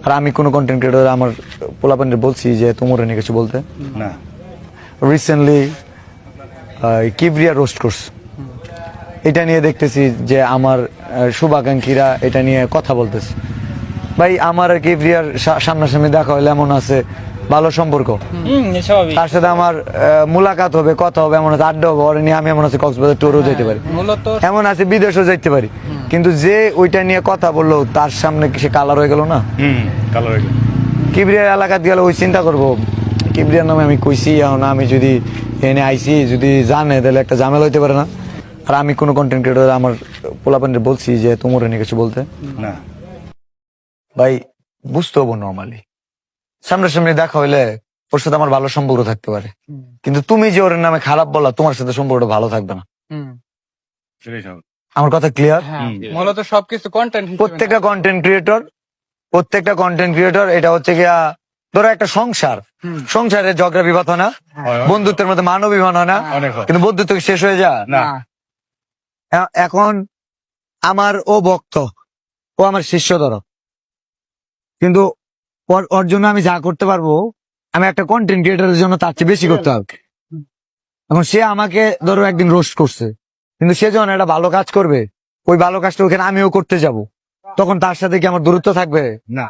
আর আমি কোনো content creator আমার পোলাপানদের বলছি যে তোমরা নিয়ে কিছু বলতে না। রিসেন্টলি কিবরিয়া রোস্ট কোর্স এটা নিয়ে দেখতেছি যে আমার শুভাকাঙ্ক্ষীরা এটা নিয়ে কথা বলতেছে। ভাই আমার আর কিবরিয়ার সামনাসামনি দেখা হলে এমন আছে ভালো সম্পর্ক, তার সাথে আমার মুলাকাত হবে, কথা হবে, এমন আছে আড্ডা হবে, ওর নিয়ে আমি এমন আছে কক্সবাজার ট্যুরও যেতে পারি, এমন আছে বিদেশও যেতে পারি। কিন্তু যে ওইটা নিয়ে কথা বললো তার সামনে সে কালার হয়ে গেল না, কালো হয়ে গেল। কিবরিয়ার এলাকাতে গেলে ওই চিন্তা করবো কিবরিয়ার নামে আমি কইছি, এখন আমি যদি এনে আইসি যদি জানে তাহলে একটা ঝামেলা হইতে পারে না। আর আমি কোনো কন্টেন্ট ক্রিয়েটর আমার পোলাপানদের বলছি যে তোমরা নিয়ে কিছু বলতে না। ভাই বুঝতে হবো নর্মালি, সামনাসামনি দেখা হইলে ওর সাথে আমার ভালো সম্পর্ক থাকতে পারে, কিন্তু তুমি যে ওর নামে খারাপ বলা তোমার সাথে সম্পর্কটা ভালো থাকবে না। সেটাই স্বাভাবিক। আমার কথা ক্লিয়ার? মূলত সবকিছু কন্টেন্ট প্রত্যেকটা কন্টেন্ট ক্রিয়েটর এটা হচ্ছে গিয়া ধরো একটা সংসারে ঝগড়া বিবাদ হয় না, বন্ধুত্বের মধ্যে মানবিমান হয় না, অনেক হয়। কিন্তু বন্ধুত্ব কি শেষ হয়ে যায় না। এখন আমার ও ভক্ত, ও আমার শিষ্য ধরো, কিন্তু ওর জন্য আমি যা করতে পারবো আমি একটা কন্টেন্ট ক্রিয়েটরের জন্য তার চেয়ে বেশি করতে হবে। এখন সে আমাকে ধরো একদিন রোস্ট করছে, কিন্তু সে যখন একটা ভালো কাজ করবে ওই ভালো কাজটা ওখানে আমিও করতে যাব, তখন তার সাথে কি আমার দূরত্ব থাকবে? না।